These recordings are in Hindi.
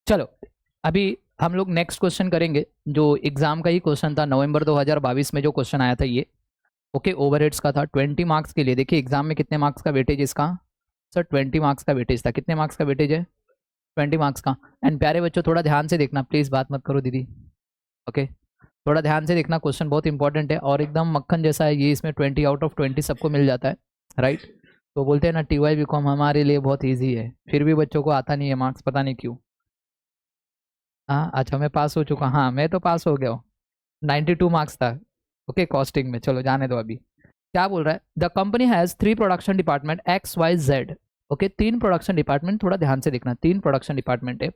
चलो अभी हम लोग नेक्स्ट क्वेश्चन करेंगे, जो एग्जाम का ही क्वेश्चन था नवंबर 2022 में जो क्वेश्चन आया था ये। ओके, ओवरहेड्स का था 20 मार्क्स के लिए। देखिए एग्जाम में कितने मार्क्स का वेटेज इसका, सर 20 मार्क्स का वेटेज था। कितने मार्क्स का वेटेज है? 20 मार्क्स का। एंड प्यारे बच्चों थोड़ा ध्यान से देखना प्लीज़, बात मत करो दीदी। ओके, थोड़ा ध्यान से देखना, क्वेश्चन बहुत इंपॉर्टेंट है और एकदम मक्खन जैसा है ये। इसमें 20 आउट ऑफ 20 सबको मिल जाता है, राइट। तो बोलते हैं ना TY BCom हमारे लिए बहुत ईजी है, फिर भी बच्चों को आता नहीं है मार्क्स, पता नहीं क्यों। हाँ अच्छा, मैं पास हो चुका, हाँ मैं तो पास हो गया हूँ। 92 मार्क्स था। ओके कॉस्टिंग में, चलो जाने दो अभी। क्या बोल रहा है? The company has 3 production department XYZ। Okay, 3 production department, थोड़ा ध्यान से देखना, 3 प्रोडक्शन डिपार्टमेंट है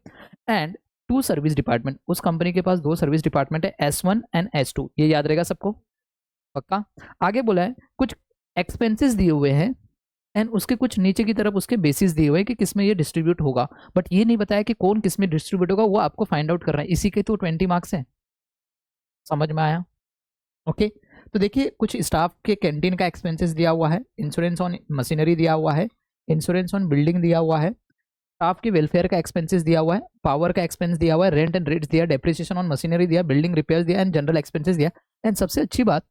एंड 2 सर्विस डिपार्टमेंट। उस कंपनी के पास 2 सर्विस डिपार्टमेंट है, S1 एंड S2। ये याद रहेगा सबको, पक्का। आगे बोला है कुछ एक्सपेंसेस दिए हुए हैं एंड उसके कुछ नीचे की तरफ उसके बेसिस दिए हुए हैं कि किसमें ये डिस्ट्रीब्यूट होगा, बट ये नहीं बताया कि कौन किसमें डिस्ट्रीब्यूट होगा, वो आपको फाइंड आउट करना है। इसी के तो 20 मार्क्स हैं, समझ में आया? ओके तो देखिए कुछ स्टाफ के कैंटीन का एक्सपेंसेस दिया हुआ है, इंश्योरेंस ऑन मशीनरी दिया हुआ है, इंश्योरेंस ऑन बिल्डिंग दिया हुआ है, स्टाफ के वेलफेयर का एक्सपेंसेस दिया हुआ है, पावर का एक्सपेंस दिया हुआ है, रेंट एंड रेट्स दिया, डेप्रिसिएशन ऑन मशीनरी दिया, बिल्डिंग रिपेयर दिया एंड जनरल एक्सपेंसेस दिया। एंड सबसे अच्छी बात,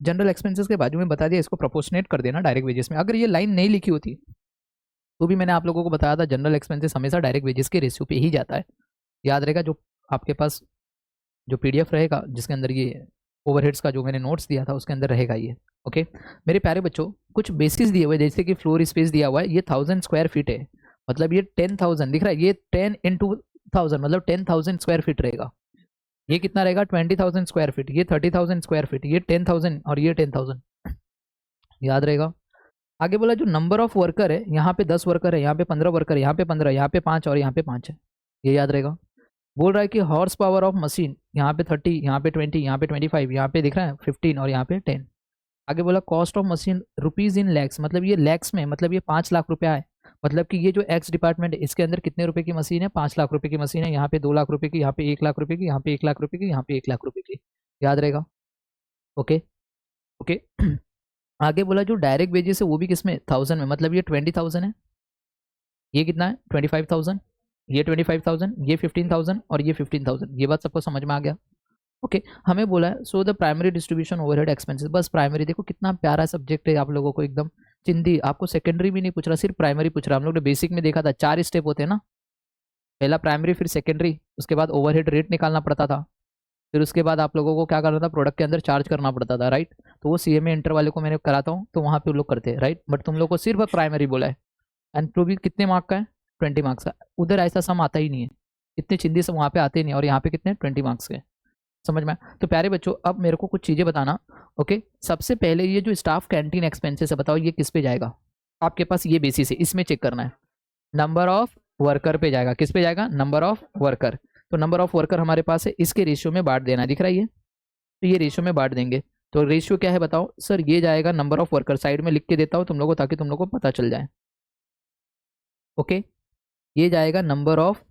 जनरल एक्सपेंसेस के बाजू में बता दिया इसको प्रोपोर्शनेट कर देना डायरेक्ट वेजेस में। अगर ये लाइन नहीं लिखी होती तो भी मैंने आप लोगों को बताया था जनरल एक्सपेंसेस हमेशा डायरेक्ट वेजेस के रेशियो पे ही जाता है। याद रहेगा, जो आपके पास जो PDF रहेगा जिसके अंदर ये ओवरहेड्स का जो मैंने नोट्स दिया था उसके अंदर रहेगा ये। ओके मेरे प्यारे बच्चों, कुछ बेसिस दिए हुए जैसे कि फ्लोर स्पेस दिया हुआ है, ये 1000 स्क्वायर फीट है, मतलब ये 10,000 दिख रहा है, ये 10 इंटू 1000 मतलब 10,000 स्क्वायर फीट रहेगा। ये कितना रहेगा? 20,000 स्क्वायर फीट, ये 30,000 स्क्वायर फीट, ये 10,000 और ये 10,000, याद रहेगा। आगे बोला जो नंबर ऑफ वर्कर है, यहाँ पे 10 वर्कर है, यहाँ पे 15 वर्कर है, यहाँ पे 15, यहाँ पे 5 और यहाँ पे 5 है, ये याद रहेगा। बोल रहा है कि हॉर्स पावर ऑफ मशीन, यहाँ पे 30, यहाँ पे 20, यहाँ पे 25, यहाँ पे दिख रहा है 15 और यहाँ पे 10। आगे बोला cost of machine rupees in lakhs, मतलब ये लैक्स में, मतलब ये 5 लाख रुपया है। मतलब कि ये जो एक्स डिपार्टमेंट है इसके अंदर कितने रुपए की मशीन है? 5 लाख रुपए की मशीन है। यहाँ पे 2 लाख रुपए की, यहाँ पे 1 लाख रुपए की, यहाँ पे 1 लाख रुपए की, यहाँ पे 1 लाख रुपए की, याद रहेगा। ओके ओके आगे बोला जो डायरेक्ट वेजेस है वो भी किसमें? 1000 में, मतलब ये 20,000 है, ये कितना है? 25,000, ये 25,000, ये 15,000 और ये 15,000। ये बात सबको समझ में आ गया? ओके हमें बोला है so the primary distribution overhead expenses, बस प्राइमरी। देखो कितना प्यारा सब्जेक्ट है आप लोगों को, एकदम चिंदी। आपको सेकेंडरी भी नहीं पूछ रहा, सिर्फ प्राइमरी पूछ रहा। हम लोग ने बेसिक में देखा था 4 स्टेप होते हैं ना, पहला प्राइमरी, फिर सेकेंडरी, उसके बाद ओवरहेड रेट निकालना पड़ता था, फिर उसके बाद आप लोगों को क्या करना था? प्रोडक्ट के अंदर चार्ज करना पड़ता था, राइट। तो वो CMA इंटर वाले को मैंने कराता हूँ तो वहाँ पे वो लोग करते हैं, राइट। बट तुम लोग को सिर्फ प्राइमरी बोला है एंड तो भी कितने मार्क का है? 20 मार्क्स का। उधर ऐसा सम आता ही नहीं है, इतने चिंदी सम वहाँ पे आते ही नहीं, और यहाँ पे कितने? 20 मार्क्स के, समझ में आया? तो प्यारे बच्चों अब मेरे को कुछ चीज़ें बताना। ओके सबसे पहले ये जो स्टाफ कैंटीन एक्सपेंसेस है, बताओ ये किस पे जाएगा? आपके पास ये बेसिस है, इसमें चेक करना है। नंबर ऑफ वर्कर पे जाएगा, किस पे जाएगा? Number of worker. तो नंबर ऑफ वर्कर हमारे पास है, इसके रेशियो में बांट देना, दिख रहा है ये, तो ये रेशियो में बांट देंगे। तो रेशियो क्या है बताओ? सर ये जाएगा नंबर ऑफ वर्कर, साइड में लिख के देता हूँ तुम लोगों को ताकि तुम लोगों को पता चल जाए। ओके ये जाएगा नंबर ऑफ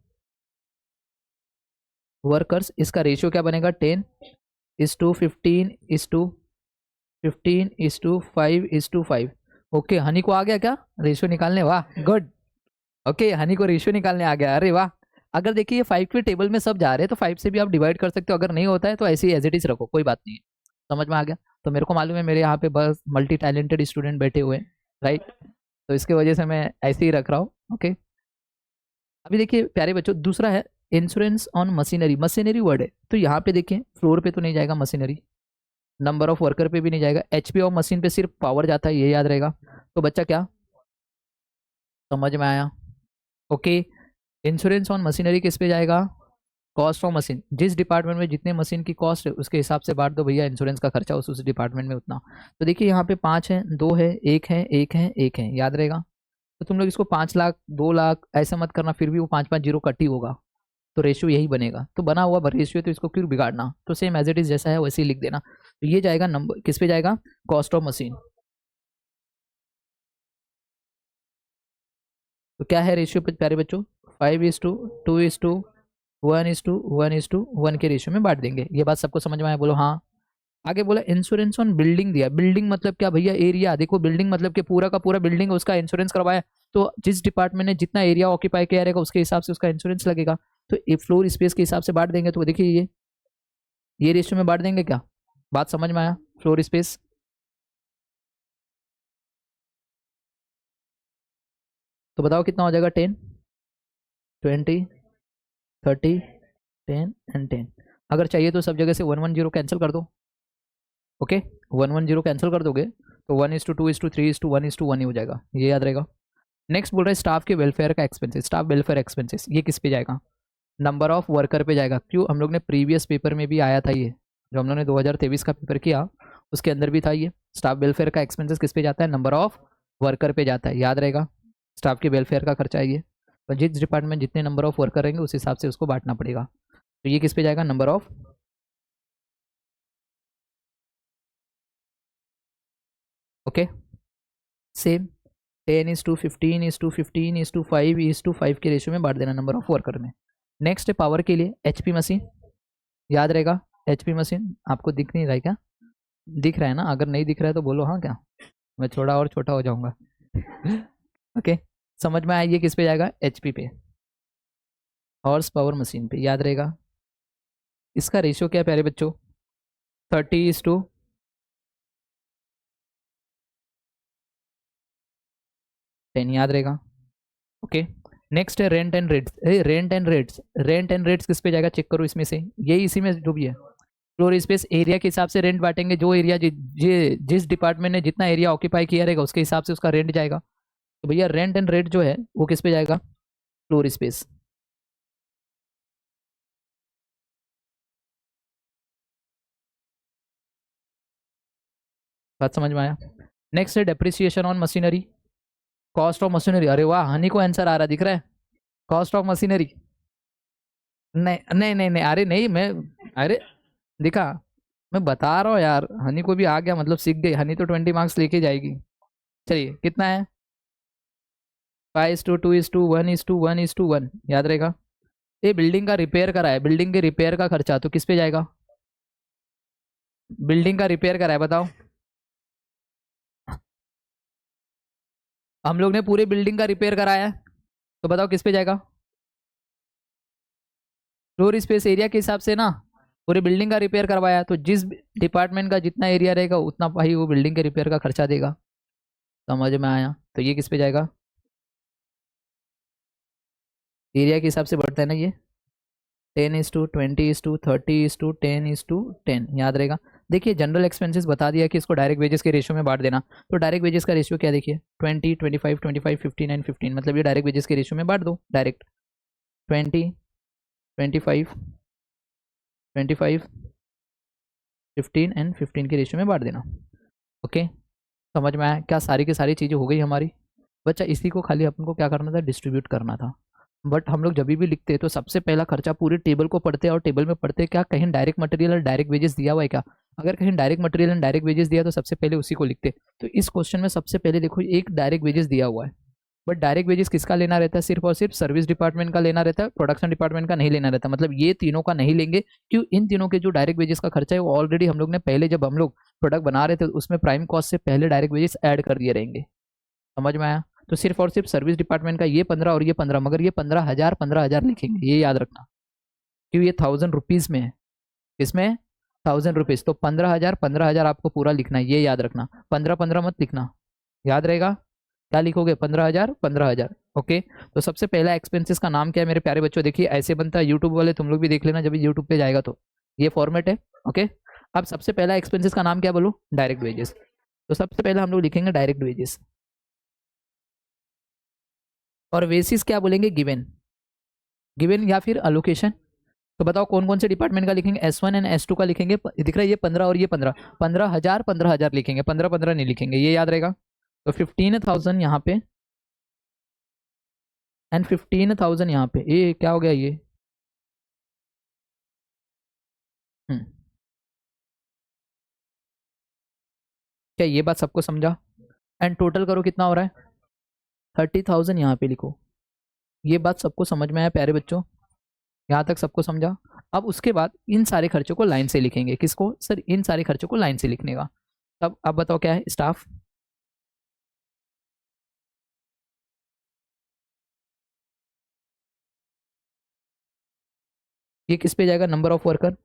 वर्कर्स, इसका रेशियो क्या बनेगा? 10:15:15:5:5। ओके हनी को आ गया क्या रेशियो निकालने? वाह गुड। ओके हनी को रेशियो निकालने आ गया, अरे वाह। अगर देखिए ये 5 के टेबल में सब जा रहे हैं तो 5 से भी आप डिवाइड कर सकते हो, अगर नहीं होता है तो ऐसे ही एज इट इज रखो, कोई बात नहीं है। समझ में आ गया? तो मेरे को मालूम है मेरे यहाँ पे बस मल्टी टैलेंटेड स्टूडेंट बैठे हुए हैं, राइट। तो इसके वजह से मैं ऐसे ही रख रहा हूँ। ओके अभी देखिए प्यारे बच्चों, दूसरा है insurance on machinery. Machinery word है तो यहाँ पे देखिए फ्लोर पे तो नहीं जाएगा मशीनरी, नंबर ऑफ वर्कर पे भी नहीं जाएगा, HP ऑफ मशीन पे सिर्फ पावर जाता है, ये याद रहेगा। तो बच्चा क्या समझ में आया? ओके इंश्योरेंस ऑन मशीनरी किस पे जाएगा? कॉस्ट ऑफ मशीन, जिस डिपार्टमेंट में जितने मशीन की कॉस्ट है उसके हिसाब से बांट दो भैया, इंश्योरेंस का खर्चा उस डिपार्टमेंट में उतना। तो देखिए यहाँ पे 5 है, 2 है, 1 है, 1 है, 1 है, याद रहेगा। तो तुम लोग इसको 5 लाख 2 लाख ऐसा मत करना, फिर भी वो 5 5 जीरो कट ही होगा, तो रेशियो यही बनेगा। तो बना हुआ रेशियो तो इसको क्यों बिगाड़ना, तो सेम एज इट इज जैसा है वैसे ही लिख देना। तो ये जाएगा नंबर किस पे जाएगा? Cost of machine. तो क्या है रेशियो पे प्यारे बच्चों? 5:2:1:1:1 के रेशियो में बांट देंगे। ये बात सबको समझ में आया? बोलो हाँ। आगे बोला इंश्योरेंस ऑन बिल्डिंग दिया। बिल्डिंग मतलब क्या भैया? एरिया। देखो बिल्डिंग मतलब कि पूरा का पूरा बिल्डिंग उसका इंश्योरेंस करवाया तो जिस डिपार्टमेंट ने जितना एरिया ऑक्यूपाई किया रहेगा उसके हिसाब से उसका इंश्योरेंस लगेगा। तो एक फ्लोर स्पेस के हिसाब से बांट देंगे। तो देखिए ये रेशियो में बांट देंगे क्या, बात समझ में आया? फ्लोर स्पेस तो बताओ कितना हो जाएगा, 10 20 30 10 एंड 10। अगर चाहिए तो सब जगह से 110 कैंसिल कर दो। ओके 110 कैंसिल कर दोगे तो 1:2:3:1:1 ही हो जाएगा, ये याद रहेगा। नेक्स्ट बोल रहा है स्टाफ के वेलफेयर का एक्सपेंसेस, स्टाफ वेलफेयर एक्सपेंसेस, ये किस पे जाएगा? नंबर ऑफ वर्कर पे जाएगा। क्यों, हम लोग ने प्रीवियस पेपर में भी आया था ये, जो हम लोग ने 2023 का पेपर किया उसके अंदर भी था ये। स्टाफ वेलफेयर का एक्सपेंसेस किस पे जाता है? नंबर ऑफ वर्कर पे जाता है, याद रहेगा। स्टाफ के वेलफेयर का खर्चा है ये। तो जिस डिपार्टमेंट जितने नंबर ऑफ वर्कर रहेंगे उस हिसाब से उसको बांटना पड़ेगा। तो ये किस पे जाएगा? Number of. ओके सेम 10:15:15:5:5 के रेशियो में बांट देना नंबर ऑफ वर्कर में। नेक्स्ट है पावर के लिए एचपी मशीन, याद रहेगा। एचपी मशीन आपको दिख नहीं रहा है क्या? दिख रहा है ना? अगर नहीं दिख रहा है तो बोलो हाँ क्या, मैं थोड़ा और छोटा हो जाऊंगा। ओके समझ में आया, ये किस पे जाएगा? एचपी पे, हॉर्स पावर मशीन पे, याद रहेगा। इसका रेशियो क्या है प्यारे बच्चों? 30:10, याद रहेगा। ओके नेक्स्ट है rent and rates. Rent and rates, rent and rates किस पे जाएगा? चेक करो इसमें से, ये इसी में जो भी है। फ्लोर स्पेस एरिया के हिसाब से रेंट बांटेंगे, जो एरिया जिस डिपार्टमेंट ने जितना एरिया ऑक्यूपाई किया रहेगा उसके हिसाब से उसका रेंट जाएगा। तो भैया रेंट एंड रेट जो है वो किस पे जाएगा? Floor space. बात समझ में आया। नेक्स्ट है depreciation on machinery, cost of machinery. अरे वाह, हनी को आंसर आ रहा दिख रहा है। कॉस्ट ऑफ मशीनरी, नहीं नहीं नहीं नहीं, अरे नहीं मैं, अरे दिखा, मैं बता रहा हूँ यार, हनी को भी आ गया, मतलब सीख गई हनी, तो 20 मार्क्स लेके जाएगी। चलिए कितना है? 5:2:1:1:1, याद रहेगा। ये बिल्डिंग का रिपेयर करा है, बिल्डिंग के रिपेयर का खर्चा तो किस पे जाएगा? बिल्डिंग का रिपेयर करा है, बताओ। हम लोग ने पूरे बिल्डिंग का रिपेयर कराया है, तो बताओ किस पे जाएगा? फ्लोर स्पेस एरिया के हिसाब से ना, पूरे बिल्डिंग का रिपेयर करवाया, तो जिस डिपार्टमेंट का जितना एरिया रहेगा उतना भाई वो बिल्डिंग के रिपेयर का खर्चा देगा। समझ में आया? तो ये किस पे जाएगा? एरिया के हिसाब से बढ़ता है ना ये, 10:20:30:10:10, याद रहेगा। देखिए जनरल एक्सपेंसेस बता दिया कि इसको डायरेक्ट वेजेस के रेशियो में बांट देना। तो डायरेक्ट वेजेस का रेशियो क्या देखिए, 20 25 25 15 15, मतलब ये डायरेक्ट वेजेस के रेशियो में बांट दो डायरेक्ट। 20 25 25 15 एंड 15 के रेशियो में बांट देना। ओके समझ में आया? क्या सारी की सारी चीज़ें हो गई हमारी? बच्चा इसी को खाली अपन को क्या करना था? डिस्ट्रीब्यूट करना था। बट हम लोग जब भी लिखते हैं तो सबसे पहला खर्चा पूरे टेबल को पढ़ते हैं, और टेबल में पढ़ते हैं क्या कहीं डायरेक्ट मटेरियल और डायरेक्ट वेजेस दिया हुआ है क्या। अगर कहीं direct material and direct wages दिया तो सबसे पहले उसी को लिखते। तो इस क्वेश्चन में सबसे पहले देखो एक डायरेक्ट वेजेस दिया हुआ है, बट डायरेक्ट वेजेस किसका लेना रहता है? सिर्फ और सिर्फ सर्विस डिपार्टमेंट का लेना रहता है, प्रोडक्शन डिपार्टमेंट का नहीं लेना रहता। मतलब ये तीनों का नहीं लेंगे। क्यों? इन तीनों के जो डायरेक्ट वेजेस का खर्चा है वो ऑलरेडी हम लोग ने पहले जब हम लोग प्रोडक्ट बना रहे थे उसमें प्राइम कॉस्ट से पहले डायरेक्ट वेजेस ऐड कर दिए रहेंगे। समझ में आया? तो सिर्फ और सिर्फ सर्विस डिपार्टमेंट का ये 15 और ये 15, मगर ये 15,000 लिखेंगे, ये याद रखना। क्यों? ये 1000 रुपीज़ में है, इसमें 1000 रुपीज़, तो 15,000 आपको पूरा लिखना है, ये याद रखना। 15 मत लिखना, याद रहेगा। क्या लिखोगे? 15,000। ओके तो सबसे पहला एक्सपेंसेस का नाम क्या है मेरे प्यारे बच्चों? देखिए ऐसे बनता है, यूट्यूब वाले तुम लोग भी देख लेना जब यूट्यूब पे जाएगा तो ये फॉर्मेट है। ओके अब सबसे पहला एक्सपेंसेस का नाम क्या बोलो? Direct wages. तो सबसे पहले हम लोग लिखेंगे डायरेक्ट वेजेस, और वेसिस क्या बोलेंगे? गिवन, गिवन या फिर अलोकेशन। तो बताओ कौन कौन से डिपार्टमेंट का लिखेंगे? S1 एंड S2 का लिखेंगे। दिख रहा है ये 15 और ये 15, 15,000 लिखेंगे, 15 नहीं लिखेंगे, ये याद रहेगा। तो 15,000 यहाँ पे एंड 15,000 यहाँ पे। ये क्या हो गया ये? क्या ये बात सबको समझा? एंड टोटल करो कितना हो रहा है? 30,000 यहाँ पे लिखो। ये बात सबको समझ में आया प्यारे बच्चों? यहाँ तक सबको समझा? अब उसके बाद इन सारे खर्चों को लाइन से लिखेंगे। किसको सर? इन सारे खर्चों को लाइन से लिखने का। तब अब बताओ क्या है? स्टाफ, ये किस पे जाएगा, नंबर ऑफ वर्कर।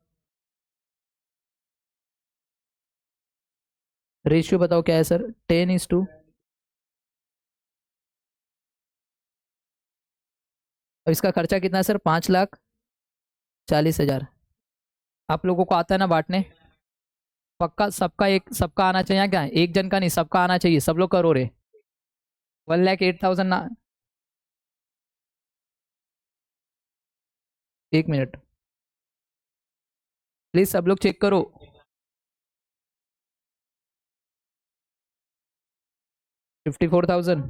रेशियो बताओ क्या है सर, 10:, और इसका खर्चा कितना है सर, 5,40,000। आप लोगों को आता है ना बांटने, पक्का सबका एक, सबका आना चाहिए क्या, एक जन का नहीं, सबका आना चाहिए, सब लोग करो रे। 1,08,000 ना, 1 मिनट प्लीज सब लोग चेक करो। $54,000।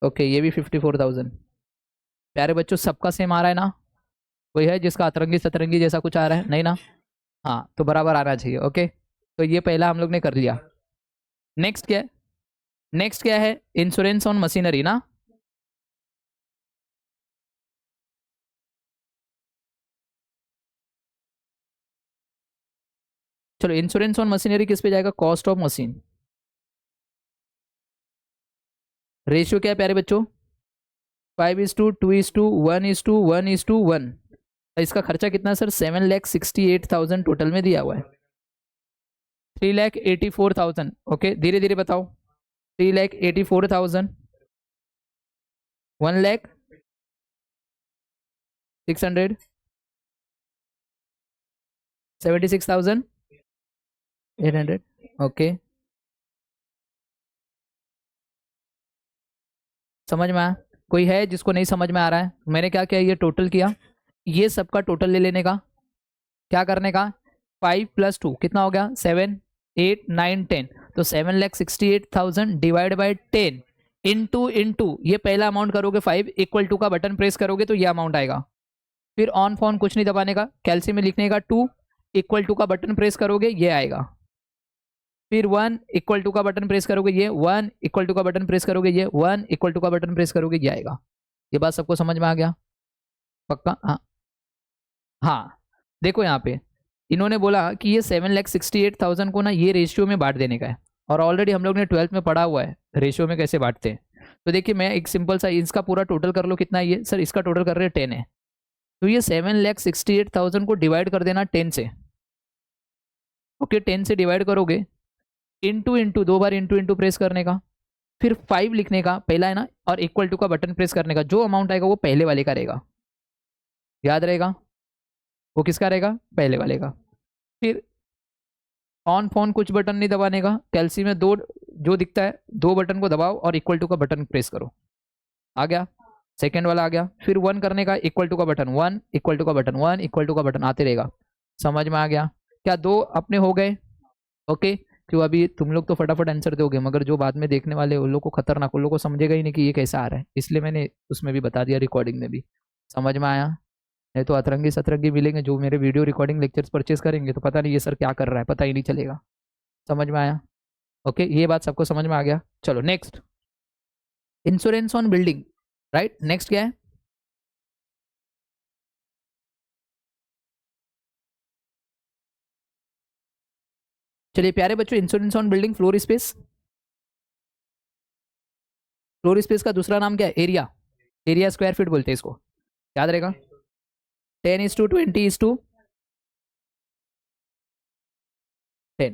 ओके ये भी 54,000। प्यारे बच्चों सबका सेम आ रहा है ना, कोई है जिसका अतरंगी सतरंगी जैसा कुछ आ रहा है, नहीं ना। हाँ तो बराबर आना चाहिए। ओके तो ये पहला हम लोग ने कर लिया। नेक्स्ट क्या है, नेक्स्ट क्या है, इंश्योरेंस ऑन मशीनरी ना। चलो इंश्योरेंस ऑन मशीनरी किस पे जाएगा, कॉस्ट ऑफ मशीन। रेशियो क्या है प्यारे बच्चों, 5:2:1:1:1:1। इसका खर्चा कितना है सर, 7,68,000 टोटल में दिया हुआ है। 3,84,000। ओके धीरे धीरे बताओ, 3,84,000, 1,06,00,000, 76,800। ओके समझ में आया, कोई है जिसको नहीं समझ में आ रहा है, मैंने क्या किया, ये टोटल किया, ये सबका टोटल ले लेने का, क्या करने का, 5+2 कितना हो गया, 7, 8, 9, 10। तो 7,68,000 डिवाइड बाई 10 इंटू ये पहला अमाउंट करोगे 5 = का बटन प्रेस करोगे तो ये अमाउंट आएगा। फिर ऑन फोन कुछ नहीं दबाने का, कैल्सी में लिखने का 2 = का बटन प्रेस करोगे ये आएगा। फिर 1 = का बटन प्रेस करोगे ये, 1 = का बटन प्रेस करोगे ये, 1 = का बटन प्रेस करोगे ये आएगा। ये बात सबको समझ में आ गया, पक्का। हाँ हाँ देखो यहाँ पे इन्होंने बोला कि ये 7,68,000 को ना ये रेशियो में बांट देने का है, और ऑलरेडी हम लोग ने 12th में पढ़ा हुआ है रेशियो में कैसे बांटते हैं। तो देखिए मैं एक सिंपल सा इसका पूरा टोटल कर लो, कितना है ये सर, इसका टोटल कर रहे हैं 10 है, तो ये 7,68,000 को डिवाइड कर देना 10 से। ओके 10 से डिवाइड करोगे, इंटू 2 बार इंटू प्रेस करने का, फिर 5 लिखने का पहला है ना, और = का बटन प्रेस करने का, जो अमाउंट आएगा वो पहले वाले का रहेगा, याद रहेगा, वो किसका रहेगा, पहले वाले का। फिर ऑन फोन कुछ बटन नहीं दबाने का, कैल्सी में दो जो दिखता है 2 बटन को दबाओ और = का बटन प्रेस करो, आ गया, सेकेंड वाला आ गया। फिर 1 करने का, = का बटन 1, = का बटन 1, = का बटन आते रहेगा। समझ में आ गया, क्या दो अपने हो गए। ओके क्यों, अभी तुम लोग तो फटाफट आंसर दोगे, मगर जो बाद में देखने वाले उन लोग को खतरनाक, उन लोग को समझेगा ही नहीं कि ये कैसा आ रहा है, इसलिए मैंने उसमें भी बता दिया, रिकॉर्डिंग में भी। समझ में आया, नहीं तो अतरंगी सतरंगी मिलेंगे जो मेरे वीडियो रिकॉर्डिंग लेक्चर्स परचेस करेंगे, तो पता नहीं ये सर क्या कर रहा है, पता ही नहीं चलेगा। समझ में आया, ओके ये बात सबको समझ में आ गया। चलो next, insurance on building, right. Next क्या है, चलिए प्यारे बच्चों, insurance on building floor space, floor space का दूसरा नाम क्या है, एरिया, एरिया स्क्वायर फीट बोलते हैं इसको, याद रहेगा। 10:20:10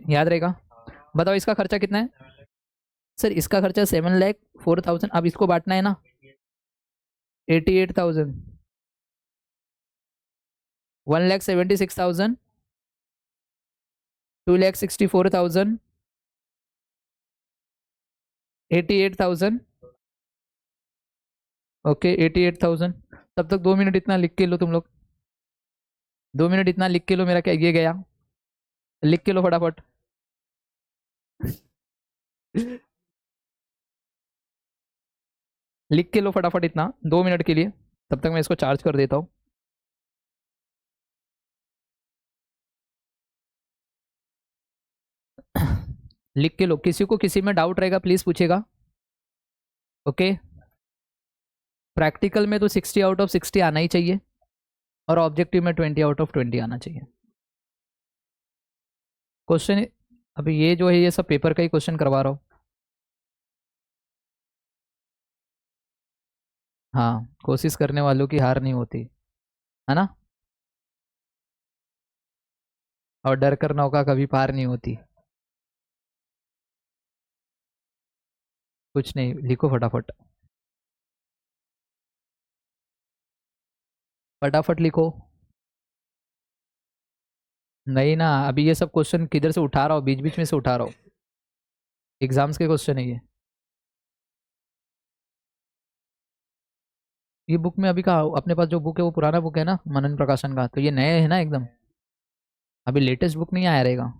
याद रहेगा। बताओ इसका खर्चा कितना है सर, इसका खर्चा 7,04,000। अब इसको बांटना है ना, 88,000, 1,76,000, 2,64,000, 88,000। ओके 88,000। तब तक 2 मिनट इतना लिख के लो तुम लोग, 2 मिनट इतना लिख के लो, मेरा क्या ये गया, लिख के लो फटाफट। लिख के लो फटाफट इतना 2 मिनट के लिए, तब तक मैं इसको चार्ज कर देता हूँ। लिख के लो, किसी को किसी में डाउट रहेगा प्लीज पूछेगा। ओके प्रैक्टिकल में तो 60/60 आना ही चाहिए, और ऑब्जेक्टिव में 20/20 आना चाहिए। क्वेश्चन अभी ये जो है ये सब पेपर का ही क्वेश्चन करवा रहा हूँ। हाँ कोशिश करने वालों की हार नहीं होती। है ना। और डर कर नौका कभी पार नहीं होती। कुछ नहीं, लिखो फटाफट, फटाफट लिखो। नहीं ना, अभी ये सब क्वेश्चन किधर से उठा रहा हूँ, बीच बीच में से उठा रहा हूँ, एग्जाम्स के क्वेश्चन है ये। ये बुक में अभी का अपने पास जो बुक है वो पुराना बुक है ना, मनन प्रकाशन का, तो ये नए है ना एकदम, अभी लेटेस्ट बुक नहीं आया रहेगा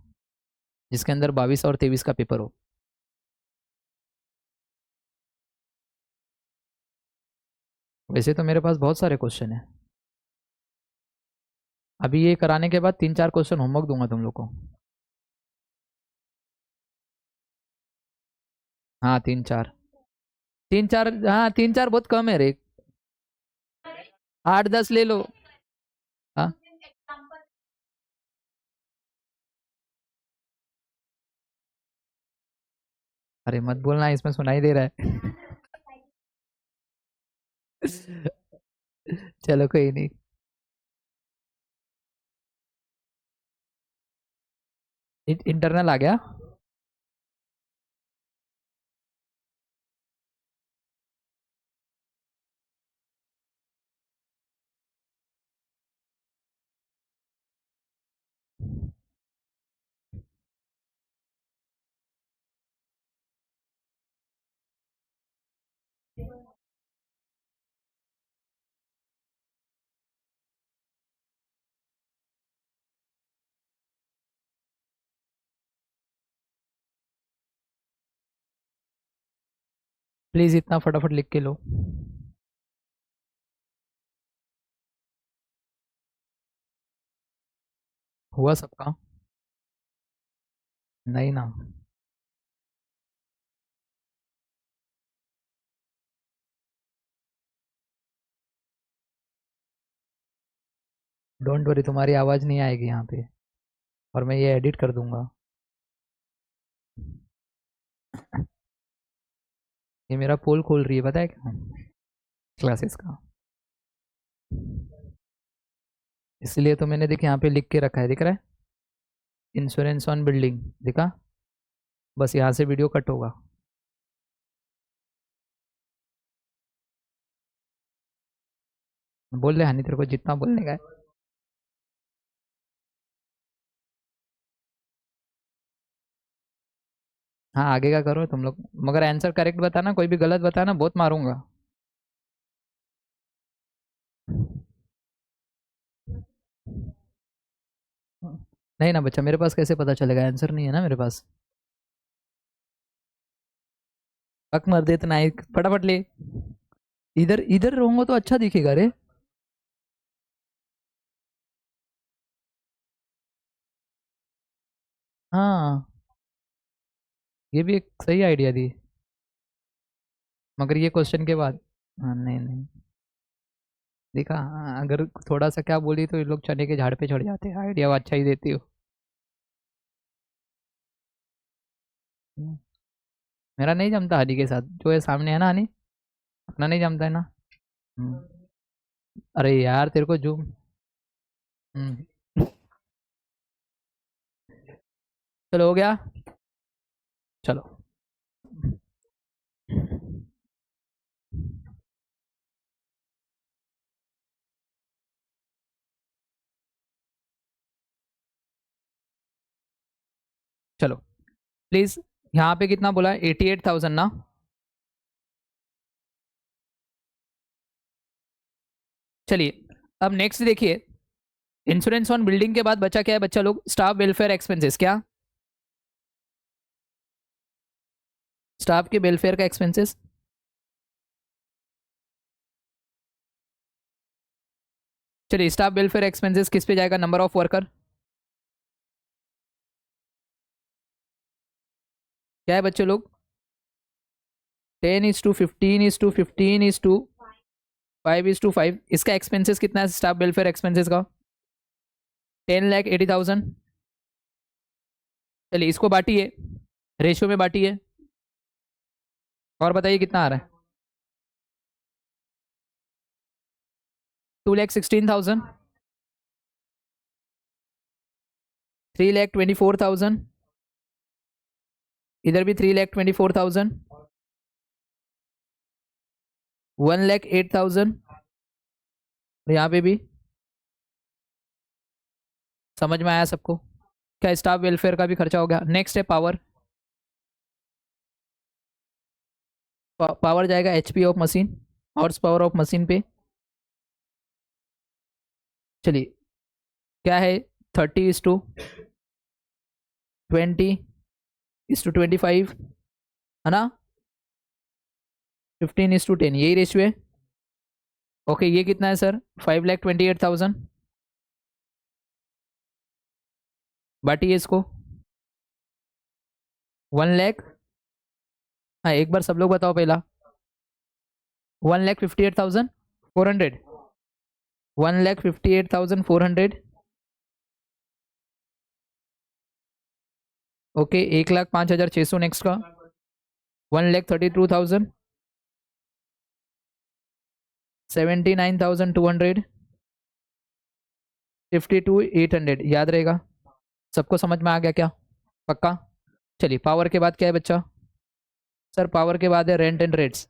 जिसके अंदर 22 और 23 का पेपर हो। वैसे तो मेरे पास बहुत सारे क्वेश्चन है। अभी ये कराने के बाद 3-4 क्वेश्चन होमवर्क दूंगा तुम लोग को। हाँ 3-4, 3-4, हाँ 3-4 बहुत कम है रे, 8-10 ले लो। हाँ, अरे मत बोलना, इसमें सुनाई दे रहा है। चलो कोई नहीं। इंटरनल आ गया। प्लीज इतना फटाफट लिख के लो। हुआ सबका? नहीं ना। डोंट वरी, तुम्हारी आवाज नहीं आएगी यहाँ पे, और मैं ये एडिट कर दूंगा। ये मेरा पोल खोल रही है, पता है क्या, क्लासेस का। इसलिए तो मैंने देख यहाँ पे लिख के रखा है, दिख रहा है, इंश्योरेंस ऑन बिल्डिंग, दिखा। बस यहाँ से वीडियो कट होगा। बोल ले हानि, तेरे को जितना बोलने का है। हाँ आगे का करो तुम लोग, मगर आंसर करेक्ट बताना, कोई भी गलत बताना बहुत मारूंगा। नहीं ना बच्चा, मेरे पास कैसे पता चलेगा, आंसर नहीं है ना मेरे पास। हक मर दे इतना एक, फटाफट ले। इधर इधर रहूंगा तो अच्छा दिखेगा रे। हाँ, ये भी एक सही आइडिया दी, मगर ये क्वेश्चन के बाद। हाँ नहीं नहीं, देखा, हाँ, अगर थोड़ा सा क्या बोली तो ये लोग चने के झाड़ पे चढ़ जाते हैं, आइडिया अच्छा ही देती हो। हम्म, मेरा नहीं जमता हनी के साथ, जो है सामने है ना हनी, अपना नहीं जमता है ना। हम्म, अरे यार तेरे को जो। हम्म, चलो हो गया। चलो, चलो प्लीज, यहाँ पे कितना बोला है, 88,000 ना। चलिए, अब नेक्स्ट देखिए, इंश्योरेंस ऑन बिल्डिंग के बाद बचा क्या है बच्चा लोग, स्टाफ वेलफेयर एक्सपेंसेस, क्या स्टाफ के वेलफेयर का एक्सपेंसेस। चलिए, स्टाफ वेलफेयर एक्सपेंसेस किस पे जाएगा, नंबर ऑफ वर्कर, क्या है बच्चे लोग, 10:15:15:5:5, इसका एक्सपेंसेस कितना है स्टाफ वेलफेयर एक्सपेंसेस का, 10,80,000। चलिए इसको बांटिए, रेशियो में बांटिए, और बताइए कितना आ रहा है, 2,16,000। 3,24,000, इधर भी 3,24,000, 1,08,000, यहाँ पे भी। समझ में आया सबको? क्या स्टाफ वेलफेयर का भी खर्चा हो गया। नेक्स्ट है पावर। पावर जाएगा HP of machine, horse power of machine पे। चलिए क्या है, 30:20:25 है ना, 15:10, यही रेशियो है। ओके ये कितना है सर, 5,28,000। बांटिए इसको 1 लाख। हाँ एक बार सब लोग बताओ पहला। 1,58,400, 1,58,400। ओके 1,05,600 नेक्स्ट का। 1,32,000, 79,200, 52,800। याद रहेगा सबको, समझ में आ गया क्या? पक्का? चलिए पावर के बाद क्या है बच्चा? सर पावर के बाद है rent and rates.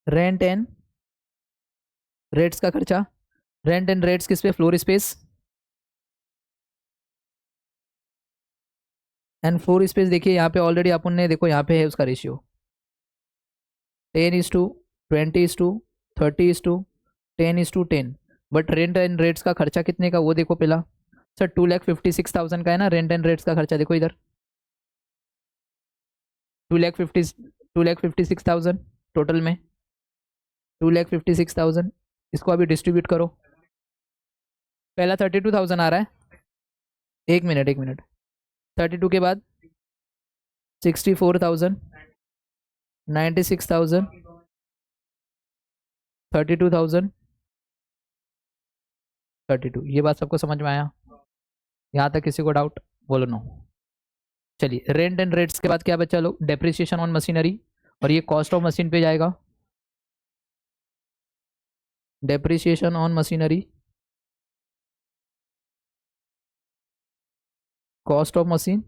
Rent and rates का खर्चा। रेंट एंड रेट्स किस पे? Floor space. And floor space देखिए यहाँ पे ऑलरेडी अपन ने, देखो यहाँ पे है उसका ratio 10:20:30:10। But rent and rates का खर्चा कितने का वो देखो पहला। सर 2,56,000 का है ना रेंट एंड रेट्स का खर्चा, देखो इधर 2,56,000 टोटल में, 2,56,000। इसको अभी डिस्ट्रीब्यूट करो। पहला 32,000 आ रहा है, एक मिनट। 32 के बाद 64,000, 96,000, 32,000, 32। ये बात सबको समझ में आया? यहाँ तक किसी को डाउट? बोलो नो। चलिए रेंट एंड रेट्स के बाद क्या बच्चा लोग? डेप्रिसिएशन ऑन मशीनरी, और ये कॉस्ट ऑफ मशीन पे जाएगा। Depreciation on machinery, cost of machine.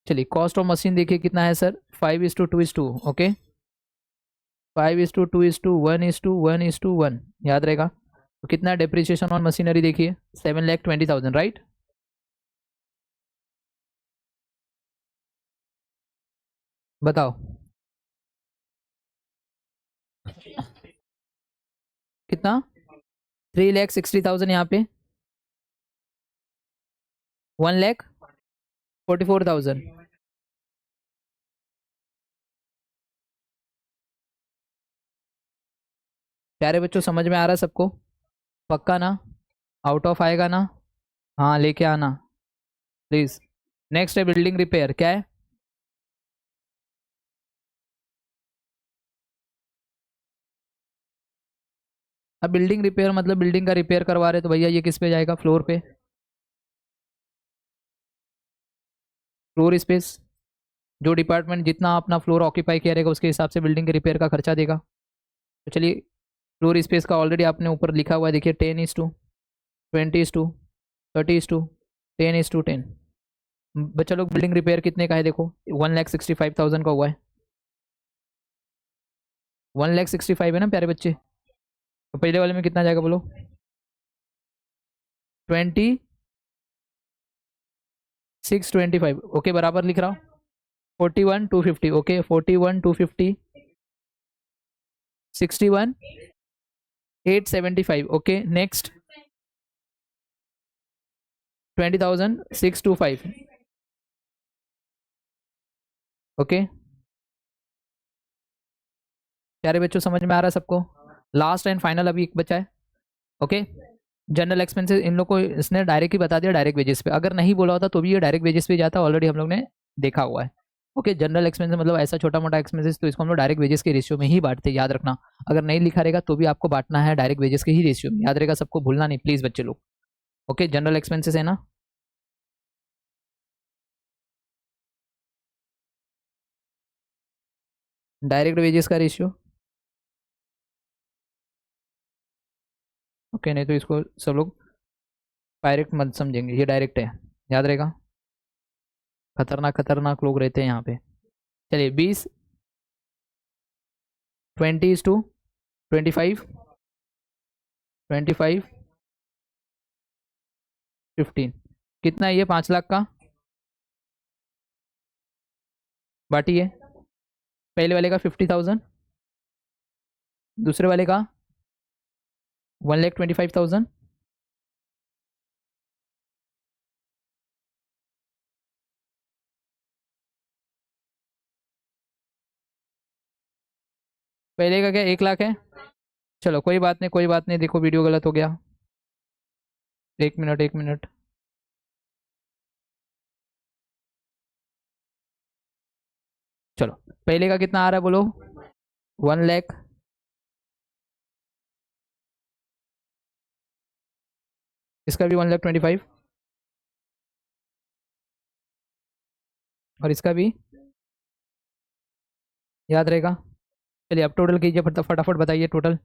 चलिए कॉस्ट ऑफ मशीन देखिए कितना है सर, 5:2:2। ओके 5:2:2:1:1:1। याद रहेगा। तो कितना डेप्रिसिएशन ऑन मशीनरी देखिए, 7,20,000 राइट। बताओ कितना? 3,60,000 यहाँ पे, 1,44,000। प्यारे बच्चों समझ में आ रहा है सबको? पक्का ना? आउट ऑफ आएगा ना? हाँ लेके आना प्लीज। नेक्स्ट है बिल्डिंग रिपेयर। क्या है? अब बिल्डिंग रिपेयर मतलब बिल्डिंग का रिपेयर करवा रहे तो भैया ये किस पे जाएगा? फ्लोर पे, फ्लोर स्पेस। जो डिपार्टमेंट जितना अपना फ्लोर ऑक्यूपाई किया रहेगा उसके हिसाब से बिल्डिंग के रिपेयर का खर्चा देगा। तो चलिए फ्लोर स्पेस का ऑलरेडी आपने ऊपर लिखा हुआ है देखिए, 10:20:30:10। 10:10। बच्चा लोग बिल्डिंग रिपेयर कितने का है देखो, 1,65,000 का हुआ है। 1,65,000 है ना प्यारे बच्चे? तो पहले वाले में कितना जाएगा बोलो? 26,25। ओके बराबर लिख रहा हूँ। 41,250। ओके 41,250, 61,875। Okay next 20,625। ओके प्यारे बच्चों समझ में आ रहा है सबको? लास्ट एंड फाइनल अभी एक बचा है। ओके जनरल एक्सपेंसेस इन लोग को इसने डायरेक्ट ही बता दिया, डायरेक्ट वेजेस पे। अगर नहीं बोला होता तो भी ये डायरेक्ट वेजेस पे जाता, ऑलरेडी हम लोग ने देखा हुआ है। ओके जनरल एक्सपेंसेस मतलब ऐसा छोटा मोटा एक्सपेंसेस, तो इसको हम लोग डायरेक्ट वेजेस के रेशियो में ही बांटते हैं, याद रखना। अगर नहीं लिखा रहेगा तो भी आपको बांटना है डायरेक्ट वेजेस के ही रेशियो में, याद रहेगा सबको, भूलना नहीं प्लीज बच्चे लोग। ओके जनरल एक्सपेंसेस है ना, डायरेक्ट वेजेस का रेशियो ओके, नहीं तो इसको सब लोग डायरेक्ट मत समझेंगे, ये डायरेक्ट है, याद रहेगा। खतरनाक खतरनाक लोग रहते हैं यहाँ पे। चलिए 20, 20:2, 25, 25, 15। कितना है ये 5 लाख का? बांटिए। पहले वाले का 50,000, दूसरे वाले का 1,25,000, पहले का क्या 1 लाख है। चलो कोई बात नहीं, कोई बात नहीं, देखो वीडियो गलत हो गया। 1 मिनट, 1 मिनट। चलो पहले का कितना आ रहा है बोलो? 1 लाख। इसका भी 1,25,000 और इसका भी याद रहेगा। चलिए अब टोटल कीजिए, फटाफट बताइए टोटल।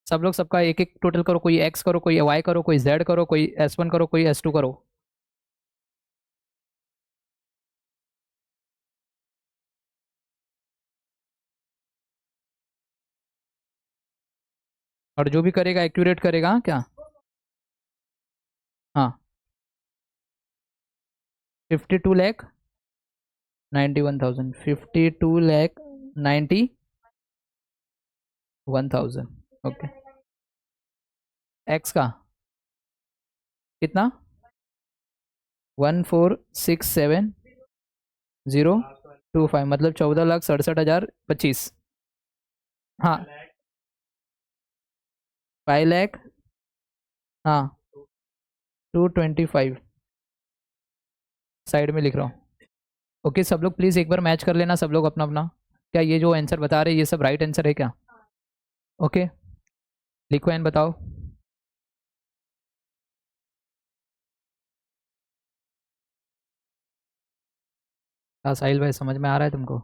सब लोग सबका एक एक टोटल करो, कोई एक्स करो, कोई वाई करो, कोई जेड करो, कोई S1 करो, कोई S2 करो। और जो भी करेगा एक्यूरेट करेगा क्या? हाँ 52,91,000, 52,91,000। ओके, एक्स का कितना? 14,67,025, मतलब 14,67,025। हाँ 5 लाख। हाँ 225 साइड में लिख रहा हूँ। ओके सब लोग प्लीज़ एक बार मैच कर लेना, सब लोग अपना अपना। क्या ये जो आंसर बता रहे हैं ये सब राइट आंसर है क्या? ओके लिखो एंड बताओ। हाँ साहिल भाई समझ में आ रहा है तुमको?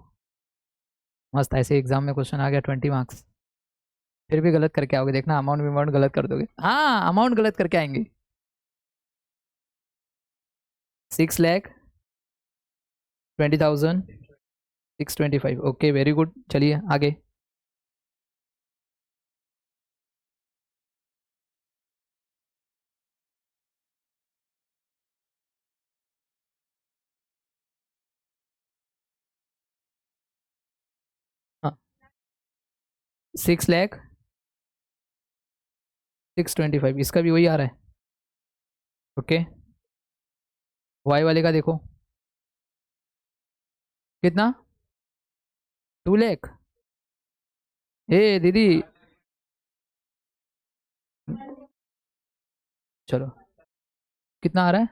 मस्त, ऐसे एग्जाम में क्वेश्चन आ गया 20 मार्क्स, फिर भी गलत करके आओगे, देखना अमाउंट गलत कर दोगे। हाँ अमाउंट गलत करके आएंगे। 6,20,625। ओके वेरी गुड, चलिए आगे। हाँ 6,06,25, इसका भी वही आ रहा है। ओके वाई वाले का देखो कितना? 2 लाख। ए दीदी, चलो कितना आ रहा है?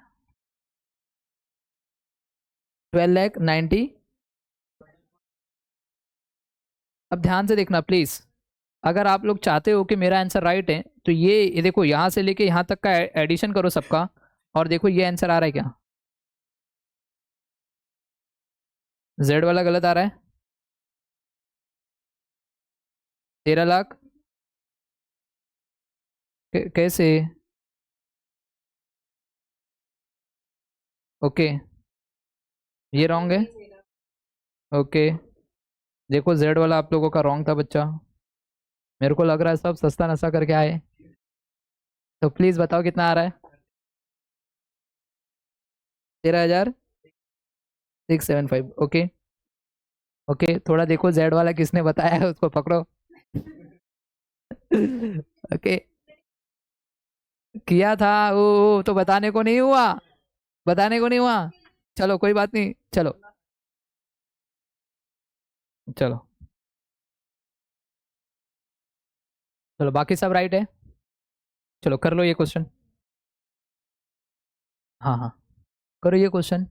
12,90,000। अब ध्यान से देखना प्लीज, अगर आप लोग चाहते हो कि मेरा आंसर राइट है तो ये देखो यहाँ से लेके यहाँ तक का एडिशन करो सबका, और देखो ये आंसर आ रहा है क्या? जेड वाला गलत आ रहा है। 13 लाख। कैसे? ओके ये रॉन्ग है। ओके देखो जेड वाला आप लोगों का रॉन्ग था बच्चा, मेरे को लग रहा है सब सस्ता नशा करके आए। तो प्लीज बताओ कितना आ रहा है? 13,675। ओके ओके थोड़ा देखो जेड वाला किसने बताया है उसको पकड़ो। ओके किया था वो तो बताने को नहीं हुआ, बताने को नहीं हुआ। चलो कोई बात नहीं, चलो चलो चलो बाकी सब राइट है। चलो कर लो ये क्वेश्चन। हाँ हाँ करो ये क्वेश्चन।